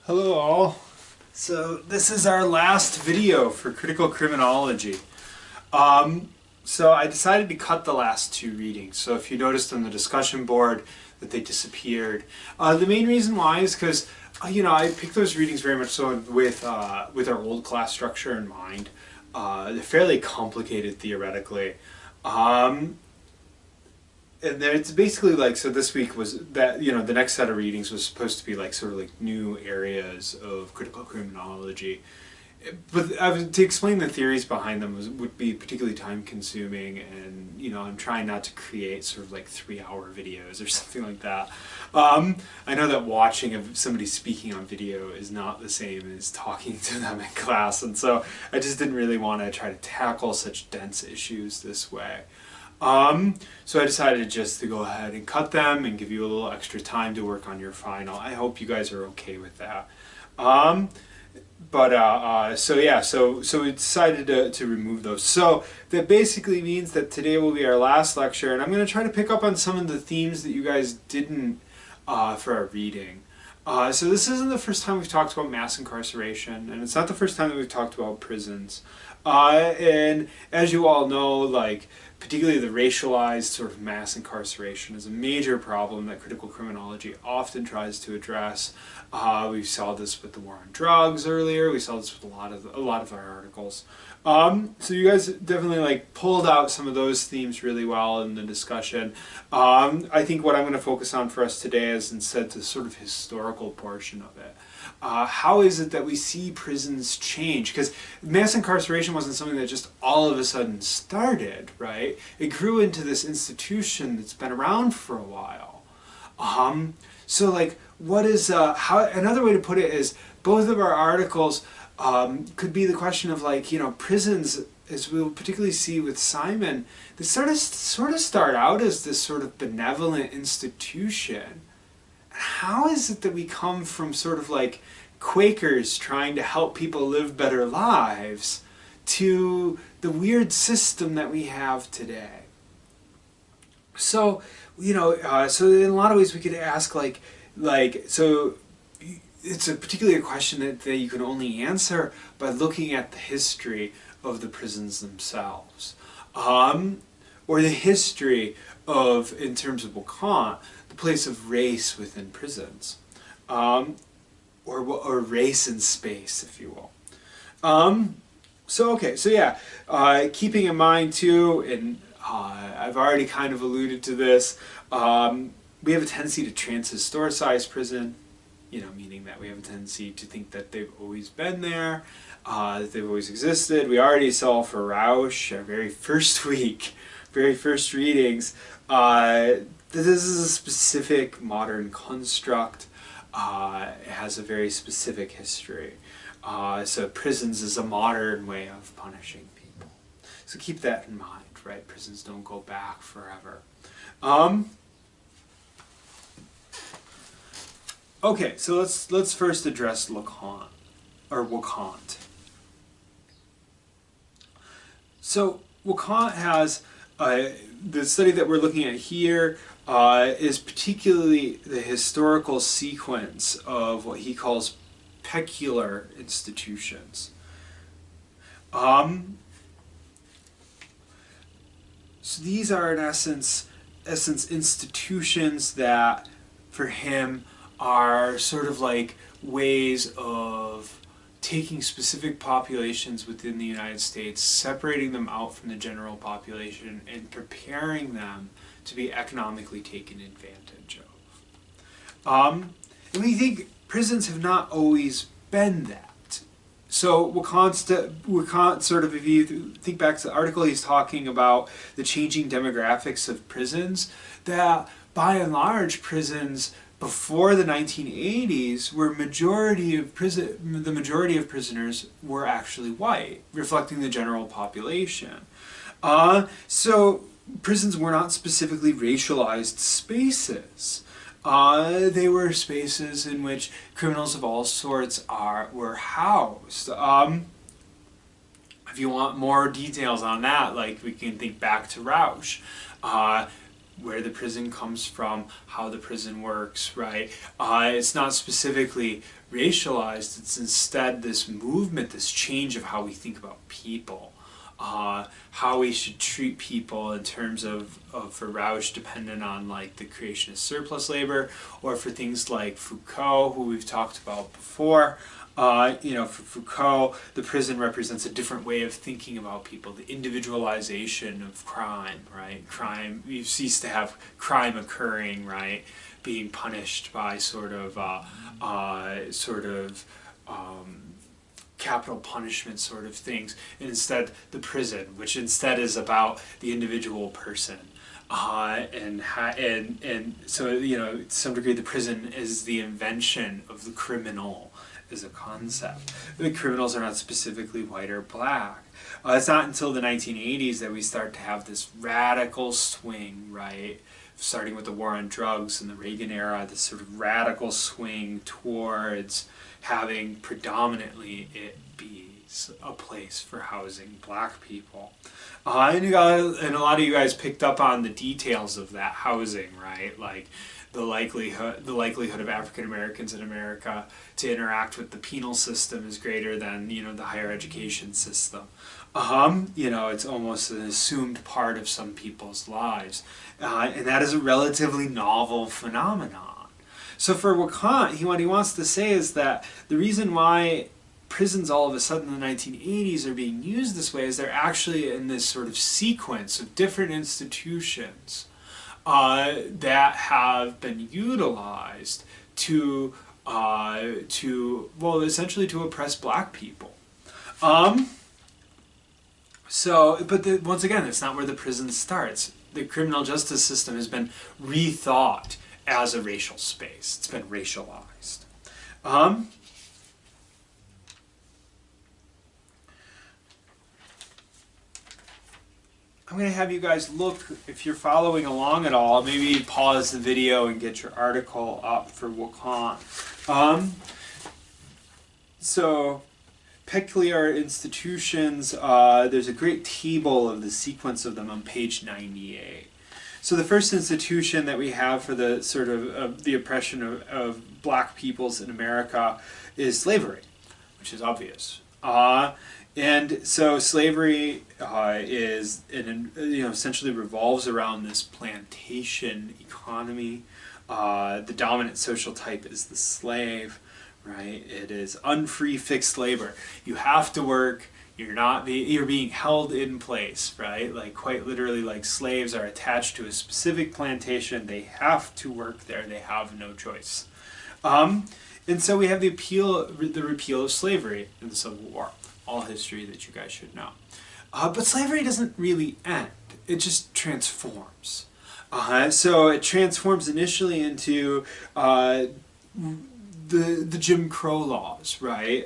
Hello all. So this is our last video for critical criminology. So I decided to cut the last two readings. So if you noticed on the discussion board that they disappeared. The main reason why is because I picked those readings very much so with our old class structure in mind. They're fairly complicated theoretically. And then it's basically like, so this week was that, the next set of readings was supposed to be like sort of like new areas of critical criminology. But to explain the theories behind them would be particularly time consuming, and I'm trying not to create sort of like 3-hour videos or something like that. I know that watching somebody speaking on video is not the same as talking to them in class, and so I just didn't really want to try to tackle such dense issues this way. So I decided just to go ahead and cut them and give you a little extra time to work on your final. I hope you guys are okay with that. So we decided to remove those. So that basically means that today will be our last lecture, and I'm going to try to pick up on some of the themes that you guys didn't for our reading. So this isn't the first time we've talked about mass incarceration, and it's not the first time that we've talked about prisons. And as you all know, particularly the racialized sort of mass incarceration is a major problem that critical criminology often tries to address. We saw this with the war on drugs earlier. We saw this with a lot of our articles. So you guys definitely pulled out some of those themes really well in the discussion. I think what I'm going to focus on for us today is instead the sort of historical portion of it. How is it that we see prisons change? Because mass incarceration wasn't something that just all of a sudden started, right? It grew into this institution that's been around for a while. What is, another way to put it is, both of our articles could be the question of prisons, as we'll particularly see with Simon, they sort of start out as this sort of benevolent institution. How is it that we come from sort of Quakers trying to help people live better lives to the weird system that we have today? So, so in a lot of ways we could ask so it's a particular question that you can only answer by looking at the history of the prisons themselves. Or the history of, in terms of Wacquant, the place of race within prisons. Or race in space, if you will. Keeping in mind too, and I've already kind of alluded to this, we have a tendency to trans-historicize prison, meaning that we have a tendency to think that they've always been there, that they've always existed. We already saw for Rausch, our very first readings, this is a specific modern construct. It has a very specific history. So prisons is a modern way of punishing people. So keep that in mind, right? Prisons don't go back forever. Okay, so let's first address Wacquant. So Wacquant has the study that we're looking at here is particularly the historical sequence of what he calls peculiar institutions. So these are in essence institutions that for him are sort of ways of taking specific populations within the United States, separating them out from the general population, and preparing them to be economically taken advantage of. And we think prisons have not always been that. So Wacquant sort of, if you think back to the article, he's talking about the changing demographics of prisons, that by and large prisons before the 1980s, the majority of prisoners were actually white, reflecting the general population. So prisons were not specifically racialized spaces. They were spaces in which criminals of all sorts were housed. If you want more details on that, we can think back to Rausch. Where the prison comes from, how the prison works, right? It's not specifically racialized. It's instead this movement, this change of how we think about people. How we should treat people in terms of for Rauch dependent on like the creation of surplus labor, or for things like Foucault, who we've talked about before. For Foucault, the prison represents a different way of thinking about people, the individualization of crime, right? Crime, you cease to have crime occurring, right? Being punished by capital punishment sort of things, and instead the prison, which instead is about the individual person, and so to some degree the prison is the invention of the criminal as a concept. The criminals are not specifically white or black. It's not until the 1980s that we start to have this radical swing, right? Starting with the war on drugs in the Reagan era, this sort of radical swing towards having predominantly it be a place for housing black people. And a lot of you guys picked up on the details of that housing, right? Like the likelihood of African Americans in America to interact with the penal system is greater than the higher education system. It's almost an assumed part of some people's lives, and that is a relatively novel phenomenon. So for Wacquant, what he wants to say is that the reason why prisons all of a sudden in the 1980s are being used this way is they're actually in this sort of sequence of different institutions that have been utilized to essentially to oppress black people. Once again, it's not where the prison starts. The criminal justice system has been rethought as a racial space. It's been racialized. I'm going to have you guys look, if you're following along at all, maybe pause the video and get your article up for Wacquant. So, peculiar institutions, there's a great table of the sequence of them on page 98. So the first institution that we have for the sort of the oppression of black peoples in America is slavery, which is obvious. And so slavery is essentially revolves around this plantation economy. The dominant social type is the slave, right? It is unfree fixed labor. You have to work. You're being held in place, right? Like quite literally, like slaves are attached to a specific plantation. They have to work there. They have no choice. And so we have the repeal of slavery in the Civil War. All history that you guys should know. But slavery doesn't really end. It just transforms. So it transforms initially into the Jim Crow laws, right?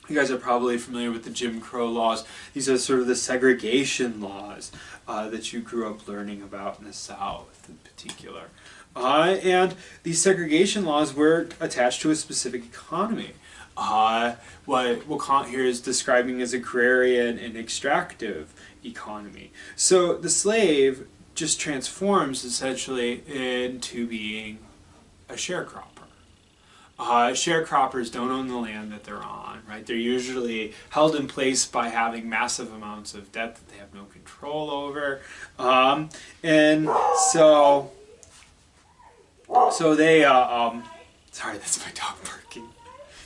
You guys are probably familiar with the Jim Crow laws. These are sort of the segregation laws that you grew up learning about in the South in particular. And these segregation laws were attached to a specific economy. What Wacquant here is describing as agrarian and extractive economy. So the slave just transforms essentially into being a sharecropper. Sharecroppers don't own the land that they're on, right? They're usually held in place by having massive amounts of debt that they have no control over. And so they, sorry, that's my dog barking.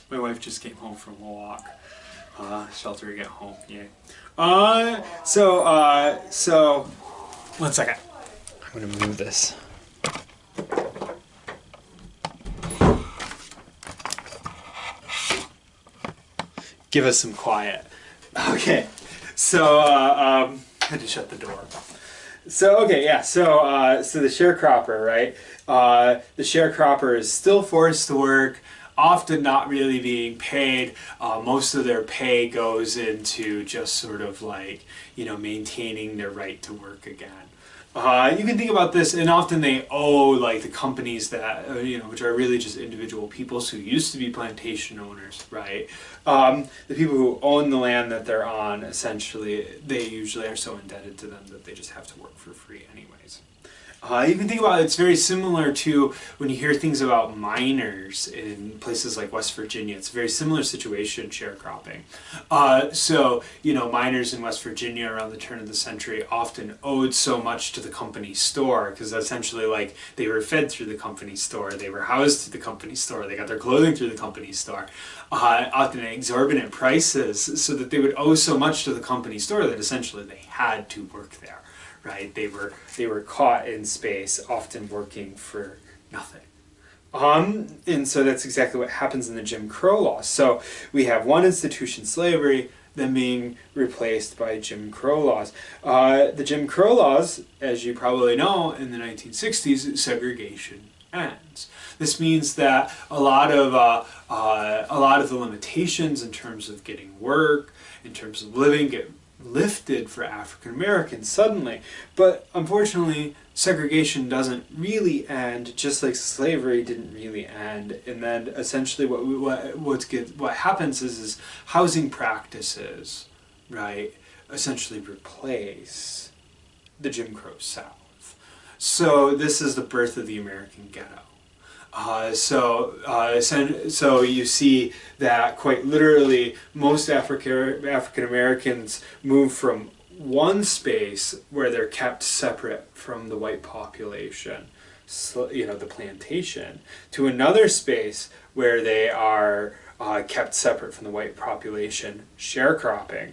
My wife just came home from a walk. Sheltering at home, yay. So, one second. I'm gonna move this. Give us some quiet. Okay, so I had to shut the door. So okay, yeah. So the sharecropper, right? The sharecropper is still forced to work, often not really being paid. Most of their pay goes into just sort of like maintaining their right to work again. You can think about this, and often they owe like the companies that which are really just individual peoples who used to be plantation owners, right? The people who own the land that they're on, essentially, they usually are so indebted to them that they just have to work for free anyways. You can think about it, it's very similar to when you hear things about miners in places like West Virginia. It's a very similar situation, sharecropping. So, miners in West Virginia around the turn of the century often owed so much to the company store because essentially, like, they were fed through the company store, they were housed through the company store, they got their clothing through the company store, often at exorbitant prices, so that they would owe so much to the company store that essentially they had to work there. Right? They were caught in space, often working for nothing. And so that's exactly what happens in the Jim Crow laws. So we have one institution, slavery, then being replaced by Jim Crow laws. The Jim Crow laws, as you probably know, in the 1960s, segregation ends. This means that a lot of the limitations in terms of getting work, in terms of living, get lifted for African Americans suddenly. But unfortunately, segregation doesn't really end, just like slavery didn't really end. And then essentially what happens is housing practices, right, essentially replace the Jim Crow South. So this is the birth of the American ghetto. So you see that quite literally most African Americans move from one space where they're kept separate from the white population, the plantation, to another space where they are kept separate from the white population, sharecropping.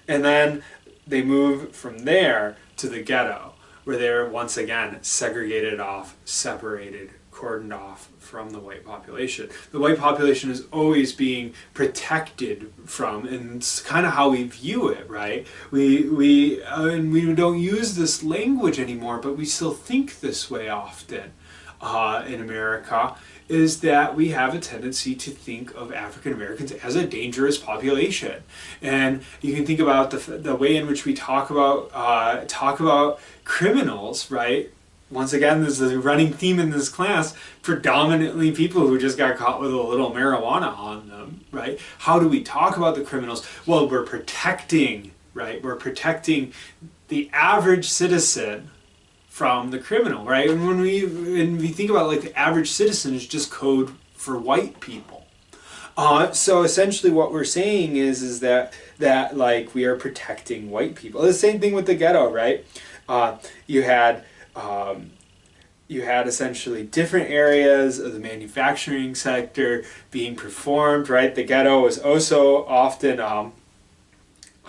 And then they move from there to the ghetto, where they're once again segregated off, separated, cordoned off from the white population. The white population is always being protected from, and it's kind of how we view it, right? We don't use this language anymore, but we still think this way often in America, is that we have a tendency to think of African Americans as a dangerous population. And you can think about the way in which we talk about criminals, right? Once again, there's a running theme in this class, predominantly people who just got caught with a little marijuana on them, right? How do we talk about the criminals? Well, we're protecting, right? We're protecting the average citizen from the criminal, right? And when we think about, like, the average citizen is just code for white people. So essentially what we're saying is that like we are protecting white people. The same thing with the ghetto, right? You had essentially different areas of the manufacturing sector being performed, right? The ghetto was also often, on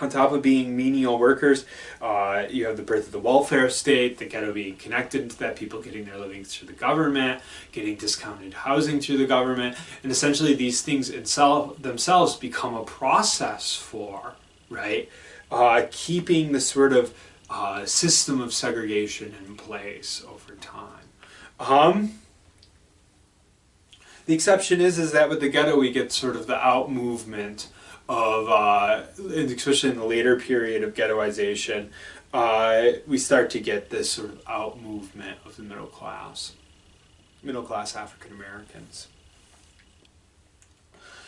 top of being menial workers, you have the birth of the welfare state, the ghetto being connected to that, people getting their livings through the government, getting discounted housing through the government, and essentially these things themselves become a process for, right, keeping the sort of system of segregation in place over time. The exception is that with the ghetto we get sort of the out movement of, especially in the later period of ghettoization, we start to get this sort of out movement of the middle class African Americans.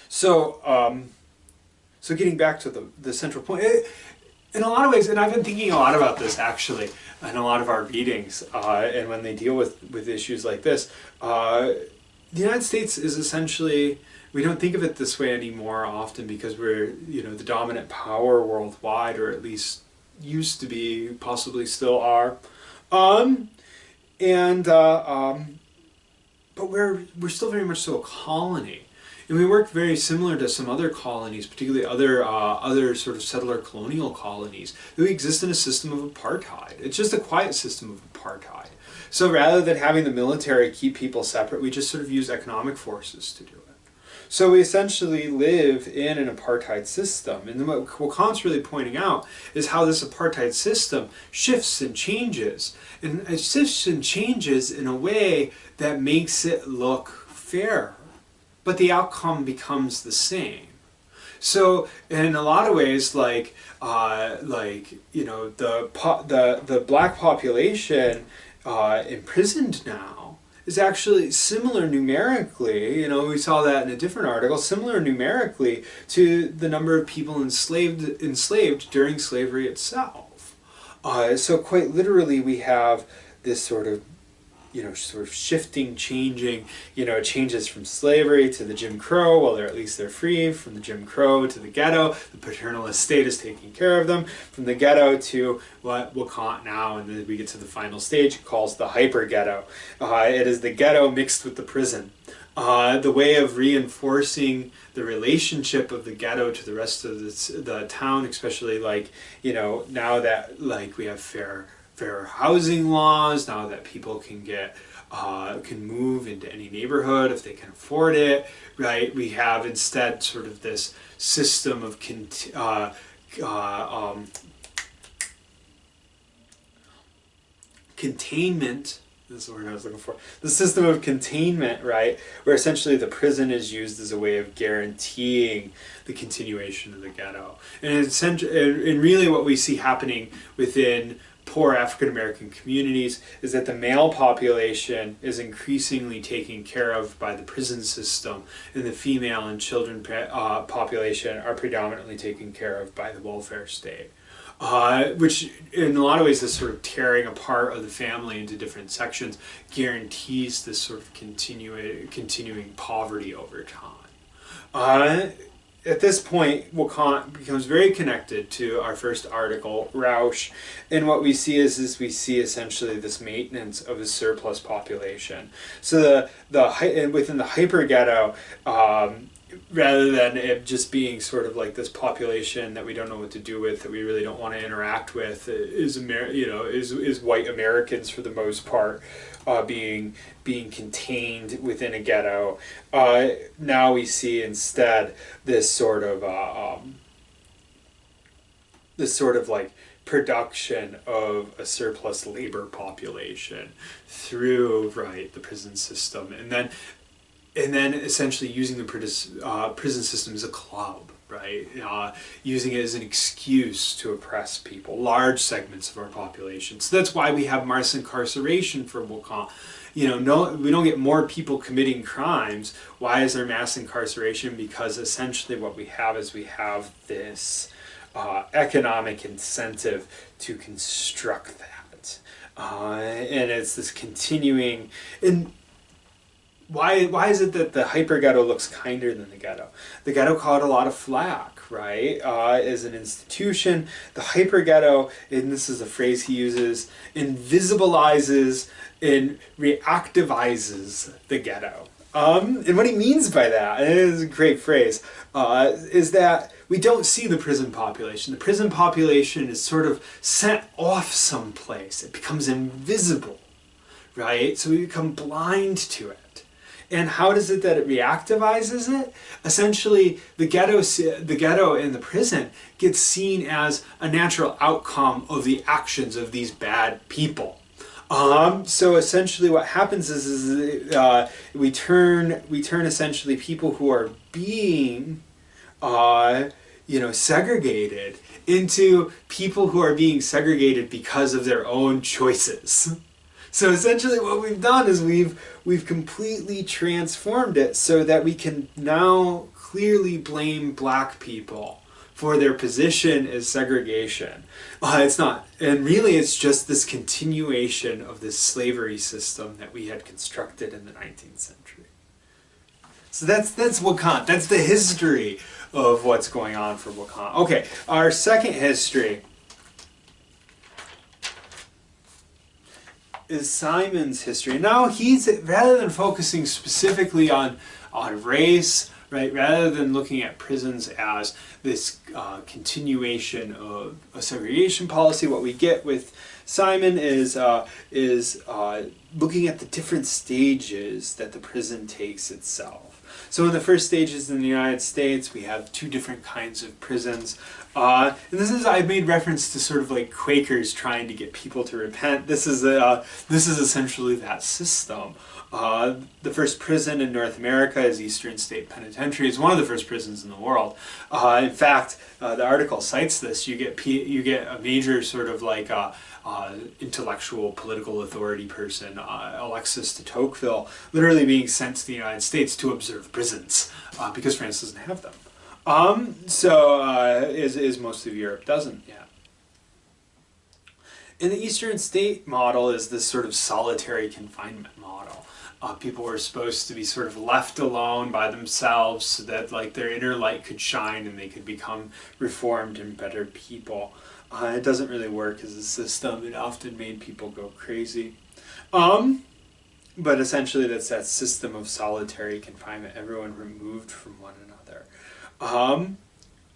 So, so getting back to the central point, in a lot of ways, and I've been thinking a lot about this actually in a lot of our readings, and when they deal with issues like this, the United States is essentially, we don't think of it this way anymore often because we're, the dominant power worldwide, or at least used to be, possibly still are, but we're still very much so a colony. And we work very similar to some other colonies, particularly other sort of settler colonial colonies, that we exist in a system of apartheid. It's just a quiet system of apartheid. So rather than having the military keep people separate, we just sort of use economic forces to do it. So we essentially live in an apartheid system. And what Kant's really pointing out is how this apartheid system shifts and changes. And it shifts and changes in a way that makes it look fair, but the outcome becomes the same. So in a lot of ways, the black population imprisoned now is actually similar numerically. We saw that in a different article. Similar numerically to the number of people enslaved during slavery itself. So quite literally, we have this sort of sort of shifting, changing, it changes from slavery to the Jim Crow. Well, at least they're free from the Jim Crow to the ghetto. The paternalist state is taking care of them. From the ghetto to what we'll call it now, and then we get to the final stage, it calls the hyper ghetto. It is the ghetto mixed with the prison. The way of reinforcing the relationship of the ghetto to the rest of the town, especially now that we have fair housing laws, now that people can move into any neighborhood if they can afford it, right? We have instead sort of this system of containment. This is the word I was looking for. The system of containment, right? Where essentially the prison is used as a way of guaranteeing the continuation of the ghetto. And really what we see happening within poor African American communities is that the male population is increasingly taken care of by the prison system, and the female and children population are predominantly taken care of by the welfare state. Which in a lot of ways, this sort of tearing apart of the family into different sections guarantees this sort of continuing poverty over time. At this point, Wakan becomes very connected to our first article, Rausch, and what we see is we see essentially this maintenance of a surplus population. So within the hyper ghetto, rather than it just being sort of like this population that we don't know what to do with, that we really don't want to interact with, is white Americans for the most part, being contained within a ghetto. Now we see instead this sort of production of a surplus labor population through the prison system, and then essentially using the prison system as a club, right? Using it as an excuse to oppress people, large segments of our population. So that's why we have mass incarceration for Wakan. We don't get more people committing crimes. Why is there mass incarceration? Because essentially what we have is this economic incentive to construct that. And it's this continuing... Why is it that the hyper ghetto looks kinder than the ghetto? The ghetto caught a lot of flack, right? As an institution, the hyper ghetto, and this is a phrase he uses, invisibilizes and reactivizes the ghetto. And what he means by that, and it is a great phrase, is that we don't see the prison population. The prison population is sort of sent off someplace. It becomes invisible, right? So we become blind to it. And how does it that it reactivizes it? Essentially, the ghetto and the prison gets seen as a natural outcome of the actions of these bad people. So essentially, what happens is we turn essentially people who are being segregated into people who are being segregated because of their own choices. So essentially what we've done is we've completely transformed it so that we can now clearly blame black people for their position as segregation. It's not. And really it's just this continuation of this slavery system that we had constructed in the 19th century. So that's Wakan. That's the history of what's going on for Wakan. Okay, our second history is Simon's history. Now he's, rather than focusing specifically on race, right, rather than looking at prisons as this continuation of a segregation policy, what we get with Simon is looking at the different stages that the prison takes itself. So in the first stages in the United States, we have two different kinds of prisons. And I made reference to sort of like Quakers trying to get people to repent. This is essentially that system. The first prison in North America is Eastern State Penitentiary. It's one of the first prisons in the world. In fact, the article cites this. You get a major sort of like intellectual political authority person, Alexis de Tocqueville, literally being sent to the United States to observe prisons because France doesn't have them. As most of Europe doesn't yet. In the Eastern state model is this sort of solitary confinement model. People were supposed to be sort of left alone by themselves so that like their inner light could shine and they could become reformed and better people. It doesn't really work as a system. It often made people go crazy. But essentially that's that system of solitary confinement, everyone removed from one another.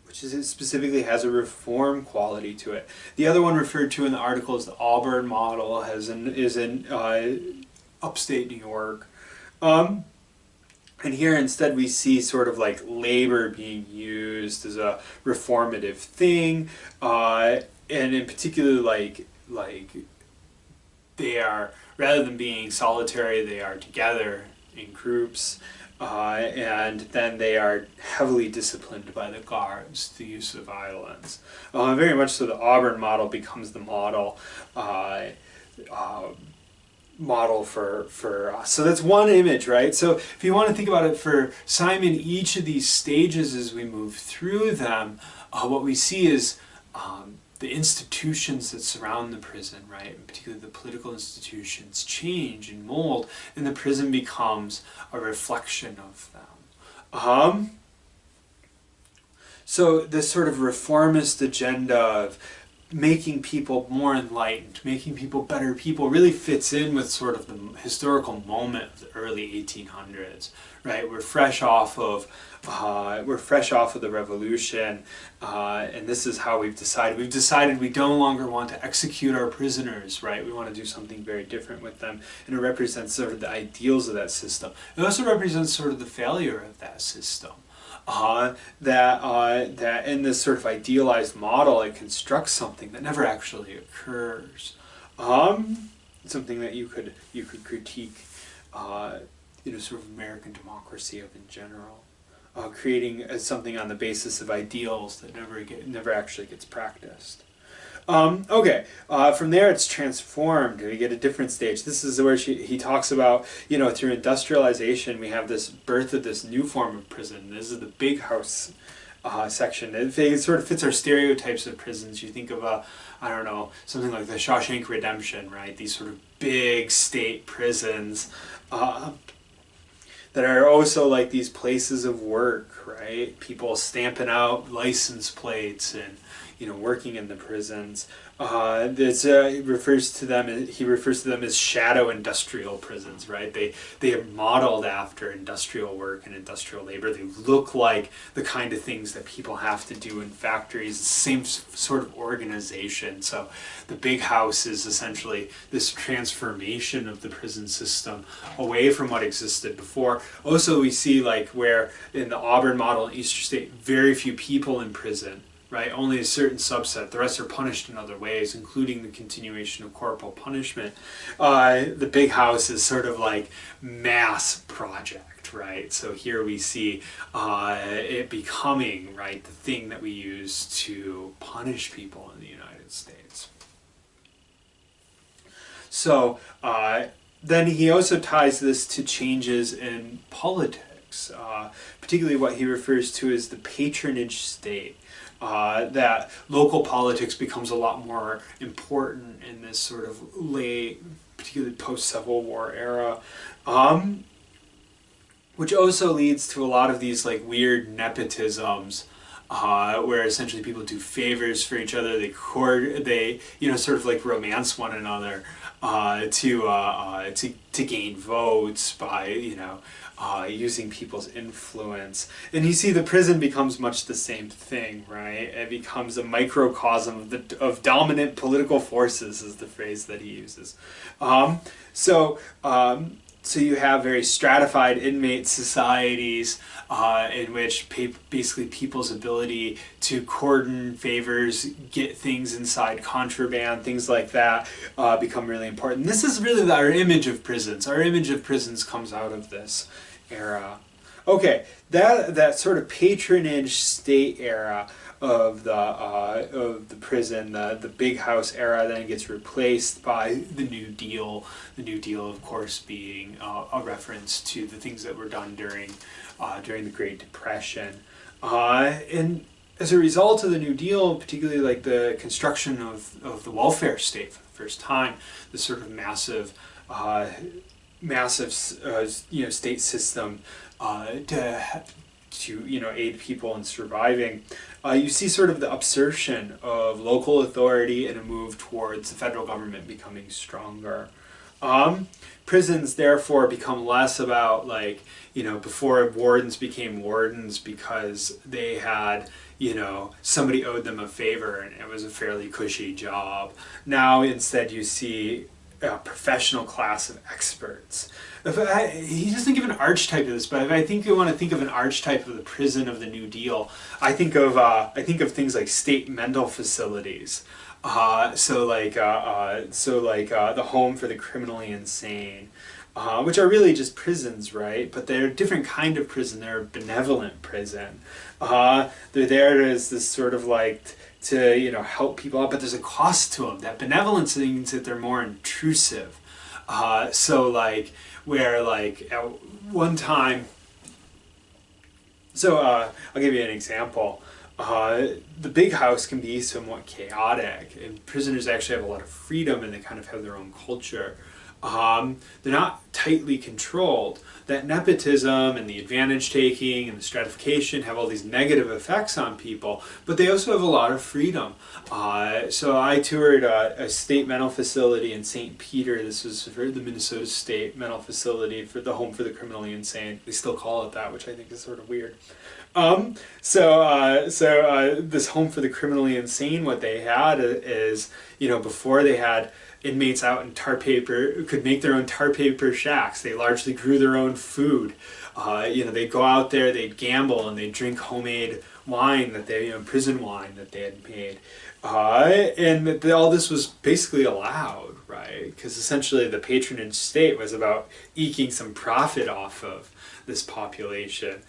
Which is, it specifically has a reform quality to it. The other one referred to in the article is the Auburn model, is in upstate New York. And here instead we see sort of like labor being used as a reformative thing, and in particular like they are, rather than being solitary, they are together in groups. And then they are heavily disciplined by the guards, the use of violence. Very much so the Auburn model becomes the model for us. So that's one image, right? So if you want to think about it for Simon, each of these stages as we move through them, what we see is the institutions that surround the prison, right, and particularly the political institutions, change and mold, and the prison becomes a reflection of them. So this sort of reformist agenda of making people more enlightened, making people better people, really fits in with sort of the historical moment of the early 1800s, right? We're fresh off of the revolution, and this is how we've decided. We've decided we no longer want to execute our prisoners, right? We want to do something very different with them, and it represents sort of the ideals of that system. It also represents sort of the failure of that system. That in this sort of idealized model, it constructs something that never actually occurs. Something that you could critique, sort of American democracy of in general. Creating something on the basis of ideals that never actually gets practiced. From there it's transformed. We get a different stage. This is where he talks about, through industrialization we have this birth of this new form of prison. This is the big house section. It sort of fits our stereotypes of prisons. You think of something like the Shawshank Redemption, right? These sort of big state prisons that are also like these places of work, right? People stamping out license plates and working in the prisons. He refers to them as shadow industrial prisons, right? They are modeled after industrial work and industrial labor. They look like the kind of things that people have to do in factories, same sort of organization. So the big house is essentially this transformation of the prison system away from what existed before. Also, we see like where in the Auburn model in Eastern State, very few people in prison, right? Only a certain subset. The rest are punished in other ways, including the continuation of corporal punishment. The big house is sort of like mass project, right? So here we see it becoming, right, the thing that we use to punish people in the United States. So then he also ties this to changes in politics, particularly what he refers to as the patronage state. That local politics becomes a lot more important in this sort of late, particularly post-Civil War era, which also leads to a lot of these like weird nepotisms, where essentially people do favors for each other. They sort of like romance one another to gain votes by using people's influence. And you see the prison becomes much the same thing, right? It becomes a microcosm of dominant political forces, is the phrase that he uses. So you have very stratified inmate societies in which basically people's ability to cordon favors, get things inside contraband, things like that become really important. This is really our image of prisons. Our image of prisons comes out of this era. Okay, that sort of patronage state era of the prison, the big house era, then gets replaced by the New Deal. The New Deal, of course, being a reference to the things that were done during the Great Depression. And as a result of the New Deal, particularly like the construction of the welfare state for the first time, this sort of massive state system to aid people in surviving. You see sort of the upsurge of local authority and a move towards the federal government becoming stronger. Prisons therefore become less about before wardens became wardens because they had somebody owed them a favor and it was a fairly cushy job. Now instead you see a professional class of experts. He doesn't give an archetype of this, but if I think you want to think of an archetype of the prison of the New Deal, I think of things like state mental facilities. The home for the criminally insane, which are really just prisons, right? But they're a different kind of prison. They're a benevolent prison. They're there as this sort of to help people out, but there's a cost to them. That benevolence means that they're more intrusive. At one time, I'll give you an example. The big house can be somewhat chaotic, and prisoners actually have a lot of freedom, and they kind of have their own culture. They're not tightly controlled. That nepotism and the advantage taking and the stratification have all these negative effects on people, but they also have a lot of freedom. So I toured a state mental facility in St. Peter. This was for the Minnesota State Mental Facility, for the home for the criminally insane. They still call it that, which I think is sort of weird. This home for the criminally insane, what they had is, before they had inmates out in could make their own tar paper shacks. They largely grew their own food. They'd go out there, they'd gamble, and they'd drink homemade wine prison wine that they had made. And all this was basically allowed, right? Because essentially the patronage state was about eking some profit off of this population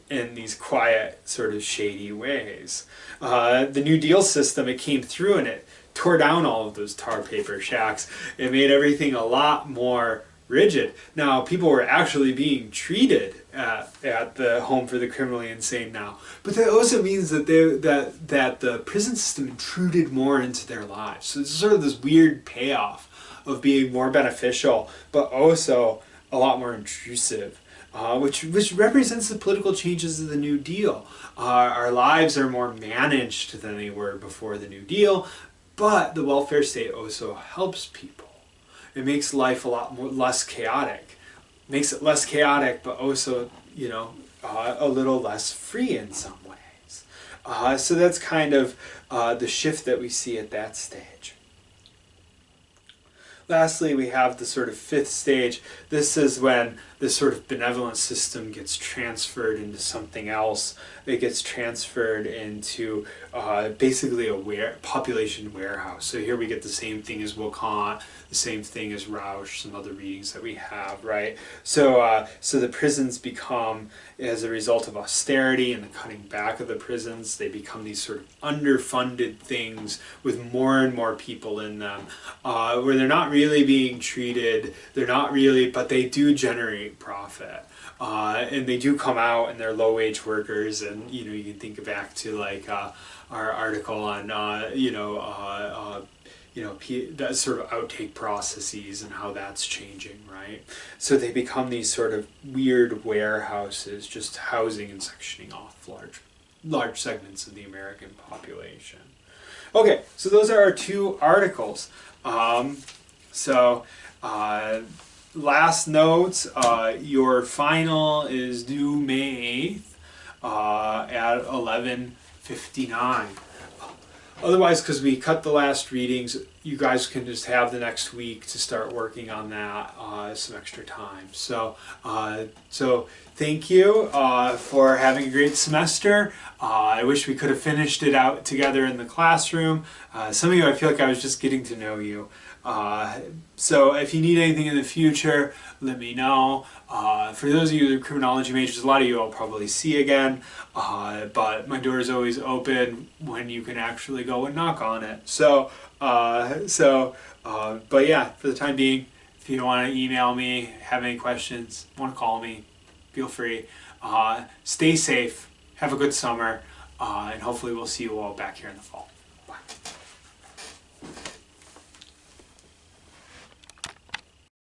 in these quiet, sort of shady ways. The New Deal system, it came through and it tore down all of those tar paper shacks. It made everything a lot more rigid. Now, people were actually being treated at the home for the criminally insane now, but that also means that the prison system intruded more into their lives. So it's sort of this weird payoff of being more beneficial, but also a lot more intrusive. Which represents the political changes of the New Deal. Our lives are more managed than they were before the New Deal, but the welfare state also helps people. It makes life a lot less chaotic. Makes it less chaotic, but also, a little less free in some ways. So that's kind of the shift that we see at that stage. Lastly, we have the sort of fifth stage. This is when this sort of benevolent system gets transferred into something else. It gets transferred into basically a population warehouse. So here we get the same thing as Wilcott, the same thing as Rausch, some other readings that we have, right? So the prisons become, as a result of austerity and the cutting back of the prisons, they become these sort of underfunded things with more and more people in them, where they're not really being treated, but they do generate profit. And they do come out and they're low-wage workers, and you can think back to our article on that sort of outtake processes and how that's changing, right? So they become these sort of weird warehouses, just housing and sectioning off large segments of the American population. Okay, so those are our two articles. Last notes, your final is due May 8th at 11:59. Otherwise, because we cut the last readings, you guys can just have the next week to start working on that, some extra time. So thank you for having a great semester. I wish we could have finished it out together in the classroom. Some of you, I feel like I was just getting to know you. So if you need anything in the future, let me know. For those of you that are criminology majors, a lot of you I'll probably see again, but my door is always open when you can actually go and knock on it. But yeah, for the time being, if you want to email me, have any questions, want to call me, feel free. Stay safe, have a good summer, and hopefully we'll see you all back here in the fall.